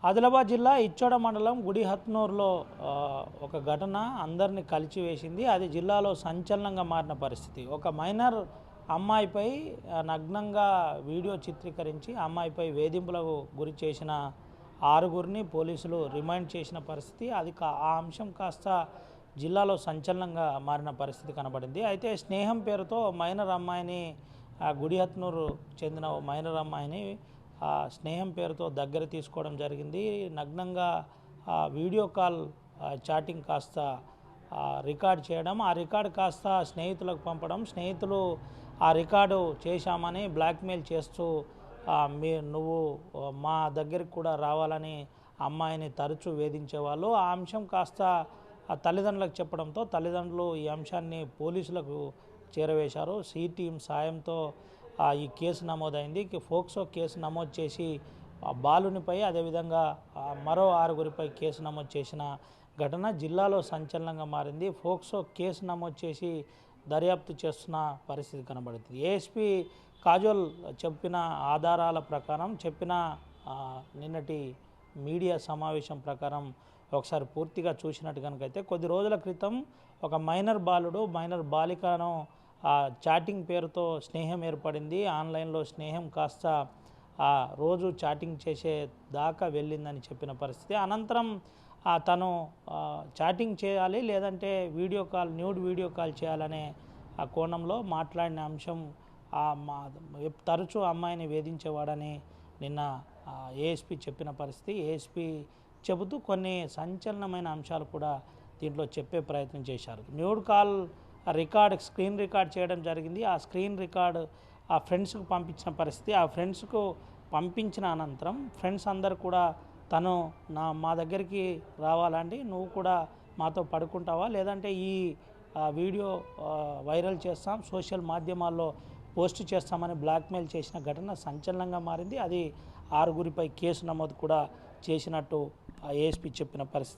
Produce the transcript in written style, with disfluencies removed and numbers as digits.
ఆదిలాబాద్ జిల్లా ఇచ్చోడ మండలం గుడిహత్నూరులో ఒక ఘటన అందరిని కలిచివేసింది. అది జిల్లాలో సంచలనంగా మారిన పరిస్థితి. ఒక మైనర్ అమ్మాయిపై నగ్నంగా వీడియో చిత్రీకరించి అమ్మాయిపై వేధింపులకు గురి చేసిన 6గురిని పోలీసులు రిమాండ్ చేసిన పరిస్థితి. ఆ అంశం కాస్త జిల్లాలో సంచలనంగా మారిన పరిస్థితి కనబడింది. అయితే స్నేహం పేరుతో మైనర్ అమ్మాయిని గుడిహత్నూరు చెందిన మైనర్ అమ్మాయిని స్నేహం పేరుతో దగ్గర తీసుకోవడం జరిగింది. నగ్నంగా వీడియో కాల్ చాటింగ్ కాస్త రికార్డ్ చేయడం, ఆ రికార్డు కాస్త స్నేహితులకు పంపడం, స్నేహితులు ఆ రికార్డు చేశామని బ్లాక్మెయిల్ చేస్తూ నువ్వు మా దగ్గరికి కూడా రావాలని అమ్మాయిని తరచూ వేధించేవాళ్ళు. ఆ అంశం కాస్త తల్లిదండ్రులకు చెప్పడంతో తల్లిదండ్రులు ఈ అంశాన్ని పోలీసులకు చేరవేశారు. సి టీం సాయంతో ఈ కేసు నమోదైంది. ఫోక్సో కేసు నమోదు చేసి బాలునిపై అదేవిధంగా మరో 6గురిపై కేసు నమోదు చేసిన ఘటన జిల్లాలో సంచలనంగా మారింది. ఫోక్సో కేసు నమోదు చేసి దర్యాప్తు చేస్తున్న పరిస్థితి కనబడుతుంది. ఏఎస్పీ కాజోల్ చెప్పిన ఆధారాల ప్రకారం నిన్నటి మీడియా సమావేశం ప్రకారం ఒకసారి పూర్తిగా చూసినట్టు కనుకైతే కొద్ది రోజుల క్రితం ఒక మైనర్ బాలికను చాటింగ్ పేరుతో స్నేహం ఏర్పడింది. ఆన్లైన్లో స్నేహం కాస్త రోజు చాటింగ్ చేసే దాకా వెళ్ళిందని చెప్పిన పరిస్థితి. అనంతరం తను చాటింగ్ చేయాలి లేదంటే న్యూడ్ వీడియో కాల్ చేయాలనే ఆ కోణంలో మాట్లాడిన అంశం తరచూ అమ్మాయిని వేధించేవాడని నిన్న ఏఎస్పీ చెప్పిన పరిస్థితి. ఏఎస్పీ చెబుతూ కొన్ని సంచలనమైన అంశాలు కూడా దీంట్లో చెప్పే ప్రయత్నం చేశారు. న్యూడ్ కాల్ స్క్రీన్ రికార్డ్ చేయడం జరిగింది. ఆ స్క్రీన్ రికార్డ్ ఆ ఫ్రెండ్స్కు పంపించిన పరిస్థితి. ఆ ఫ్రెండ్స్కు పంపించిన అనంతరం ఫ్రెండ్స్ అందరు కూడా తను మా దగ్గరికి రావాలండి, నువ్వు కూడా మాతో పడుకుంటావా, లేదంటే ఈ వీడియో వైరల్ చేస్తాం, సోషల్ మాధ్యమాల్లో పోస్ట్ చేస్తామని బ్లాక్మెయిల్ చేసిన ఘటన సంచలనంగా మారింది. అది 6గురిపై కేసు నమోదు కూడా చేసినట్టు ఏఎస్పీ చెప్పిన పరిస్థితి.